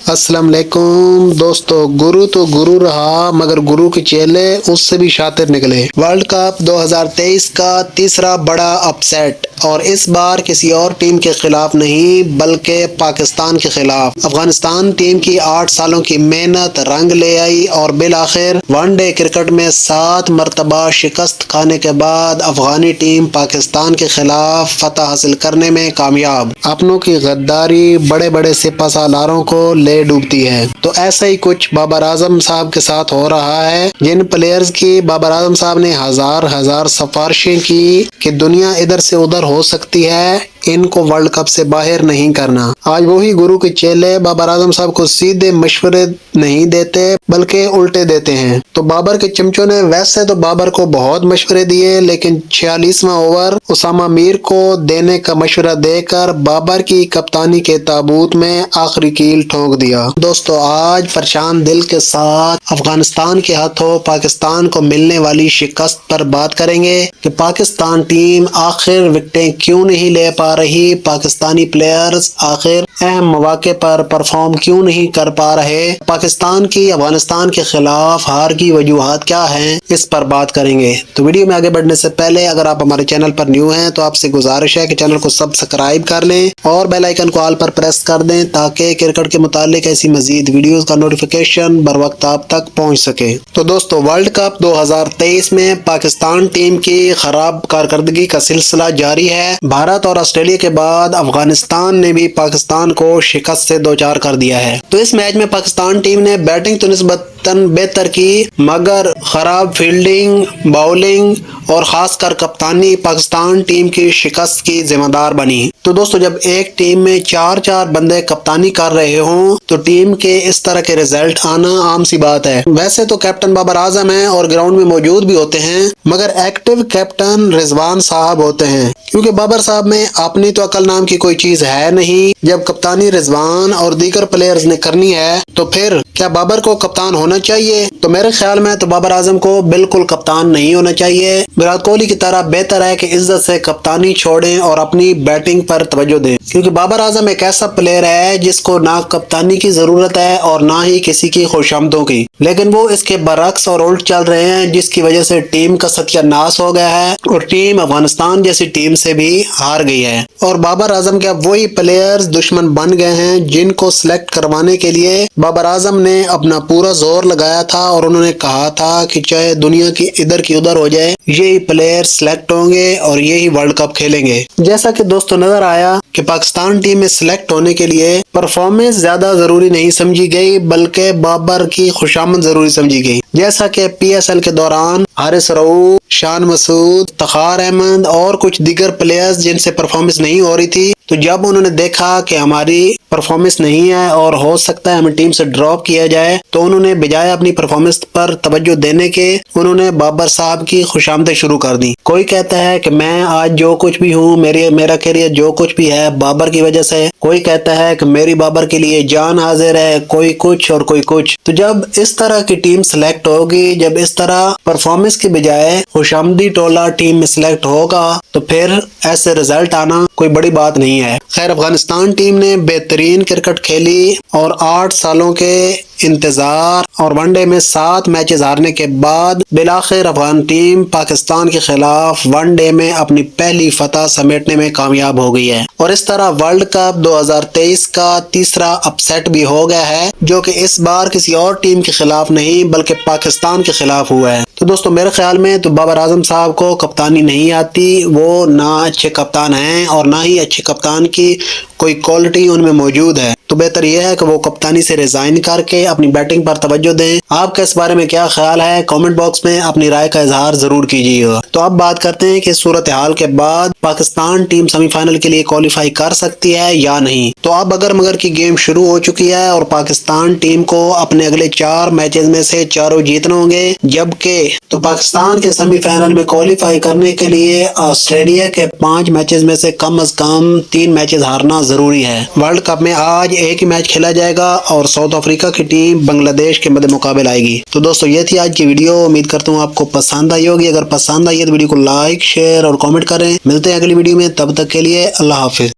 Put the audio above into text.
अस्सलाम वालेकुम दोस्तों, गुरु तो गुरु रहा मगर गुरु के चेले उससे भी शातिर निकले। वर्ल्ड कप 2023 का तीसरा बड़ा अपसेट, और इस बार किसी और टीम के खिलाफ नहीं बल्कि पाकिस्तान के खिलाफ। अफगानिस्तान टीम की 8 सालों की मेहनत रंग ले आई और बिल आखिर वनडे क्रिकेट में 7 मरतबा शिकस्त खाने के बाद अफगानी टीम पाकिस्तान के खिलाफ फतह हासिल करने में कामयाब। अपनों की गद्दारी बड़े बड़े सिपा सालारों को ले डूबती है। तो ऐसा ही कुछ बाबर आजम साहब के साथ हो रहा है। जिन प्लेयर्स की बाबर आजम साहब ने हजार सिफारिशें की कि दुनिया इधर से उधर हो सकती है, इनको वर्ल्ड कप से बाहर नहीं करना। आज वही गुरु के चेले बाबर आजम साहब को सीधे मशवरे नहीं देते बल्कि उल्टे देते हैं। तो बाबर के चमचों ने वैसे तो बाबर को बहुत मशवरे दिए, लेकिन 46वां ओवर उसामा मीर को देने का मशवरा देकर बाबर की कप्तानी के ताबूत में आखिरी कील ठोक दिया। दोस्तों, आज परेशान दिल के साथ अफगानिस्तान के हाथों पाकिस्तान को मिलने वाली शिकस्त पर बात करेंगे कि पाकिस्तान टीम आखिर विकेटें क्यों नहीं ले पा रही, पाकिस्तानी प्लेयर्स आखिर अहम मौके पर परफॉर्म क्यों नहीं कर पा रहे, पाकिस्तान की अफगानिस्तान के खिलाफ हार की वजूहात क्या हैं, इस पर बात करेंगे। तो वीडियो में आगे बढ़ने से पहले अगर आप हमारे चैनल पर न्यू हैं तो आपसे गुजारिश है कि चैनल को सब्सक्राइब कर लें और बेल आइकन को ऑल पर प्रेस कर दें ताकि क्रिकेट के मुतालिक ऐसी मजीद वीडियोस का नोटिफिकेशन बर वक्त आप तक पहुंच सके। तो दोस्तों, वर्ल्ड कप 2023 में पाकिस्तान टीम की खराब कारकर्दगी का सिलसिला जारी है। भारत और ऑस्ट्रेलिया के बाद अफगानिस्तान ने भी पाकिस्तान को शिकस्त से दो चार कर दिया है। तो इस मैच में पाकिस्तान टीम ने बैटिंग तो निस्बतन बेहतर की, मगर खराब फील्डिंग, बाउलिंग और खासकर कप्तानी पाकिस्तान टीम की शिकस्त की जिम्मेदार बनी। तो दोस्तों, जब एक टीम में 4 बंदे कप्तानी कर रहे हों तो टीम के इस तरह के रिजल्ट आना आम सी बात है। वैसे तो कैप्टन बाबर आजम है और ग्राउंड में मौजूद भी होते हैं, मगर एक्टिव कैप्टन रिजवान साहब होते हैं, क्योंकि बाबर साहब में अपनी तो अकल नाम की कोई चीज है नहीं। जब कप्तानी रिजवान और दीगर प्लेयर्स ने करनी है तो फिर क्या बाबर को कप्तान होना चाहिए? तो मेरे ख्याल में तो बाबर आजम को बिल्कुल कप्तान नहीं होना चाहिए। विराट कोहली की तरह बेहतर है कि इज्जत से कप्तानी छोड़ें और अपनी बैटिंग पर तवज्जो दें, क्योंकि बाबर आजम एक ऐसा प्लेयर है जिसको ना कप्तानी की जरूरत है और ना ही किसी की खुशामदों की, लेकिन वो इसके बरक्स और उल्ट चल रहे हैं, जिसकी वजह से टीम का सत्यानाश हो गया है और टीम अफगानिस्तान जैसी टीम से भी हार गई है। और बाबर आजम के अब वही प्लेयर्स दुश्मन बन गए हैं जिनको सिलेक्ट करवाने के लिए बाबर आजम ने अपना पूरा जोर लगाया था और उन्होंने कहा था कि चाहे दुनिया की उधर हो जाए, यही प्लेयर सिलेक्ट होंगे और यही वर्ल्ड कप खेलेंगे। जैसा कि दोस्तों नजर आया कि पाकिस्तान टीम में सिलेक्ट होने के लिए परफॉर्मेंस ज्यादा जरूरी नहीं समझी गई बल्कि बाबर की खुशामद जरूरी समझी गई। जैसा कि PSL के दौरान हारिस रऊफ, शान मसूद, तखार अहमद और कुछ दीगर प्लेयर्स जिनसे परफॉर्मेंस नहीं हो रही थी, तो जब उन्होंने देखा कि हमारी परफॉर्मेंस नहीं है और हो सकता है हमें टीम से ड्रॉप किया जाए, तो उन्होंने बजाय अपनी परफॉर्मेंस पर तवज्जो देने के उन्होंने बाबर साहब की खुशामदें शुरू कर दी। कोई कहता है कि मैं आज जो कुछ भी हूँ, मेरा करियर जो कुछ भी है बाबर की वजह से। कोई कहता है कि मेरी बाबर के लिए जान हाजिर है, कोई कुछ और कोई कुछ। तो जब इस तरह की टीम सिलेक्ट होगी, जब इस तरह परफॉर्मेंस के बजाय खुशामदी टोला टीम में सिलेक्ट होगा, तो फिर ऐसे रिजल्ट आना कोई बड़ी बात नहीं है। खैर, अफगानिस्तान टीम ने बेहतरीन क्रिकेट खेली और 8 सालों के इंतजार और वनडे में 7 मैचेस हारने के बाद बिलाखिर अफगान टीम पाकिस्तान के खिलाफ वनडे में अपनी पहली फतह समेटने में कामयाब हो गई है। और इस तरह वर्ल्ड कप 2023 का तीसरा अपसेट भी हो गया है, जो कि इस बार किसी और टीम के खिलाफ नहीं बल्कि पाकिस्तान के खिलाफ हुआ है। तो दोस्तों, मेरे ख्याल में तो बाबर आजम साहब को कप्तानी नहीं आती, वो ना अच्छे कप्तान हैं और ना ही अच्छे कप्तान की कोई क्वालिटी उनमें मौजूद है। तो बेहतर यह है कि वो कप्तानी से रिजाइन करके अपनी बैटिंग पर तवज्जो दें। आपका इस बारे में क्या ख्याल है? कमेंट बॉक्स में अपनी राय का इजहार जरूर कीजिएगा। तो अब बात करते हैं कि सूरत हाल के बाद पाकिस्तान टीम सेमीफाइनल के लिए क्वालिफाई कर सकती है या नहीं। तो अब अगर मगर की गेम शुरू हो चुकी है और पाकिस्तान टीम को अपने अगले 4 मैचेस में से 4 जीतने होंगे, जबकि तो पाकिस्तान के सेमीफाइनल में क्वालिफाई करने के लिए ऑस्ट्रेलिया के 5 मैचेस में से कम 3 मैचेस हारना जरूरी है। वर्ल्ड कप में आज एक ही मैच खेला जाएगा और साउथ अफ्रीका की टीम बांग्लादेश के मध्य मुकाबले आएगी। तो दोस्तों, ये थी आज की वीडियो। उम्मीद करता हूँ आपको पसंद आई होगी। अगर पसंद आई है तो वीडियो को लाइक, शेयर और कमेंट करें। मिलते हैं अगली वीडियो में, तब तक के लिए अल्लाह हाफिज।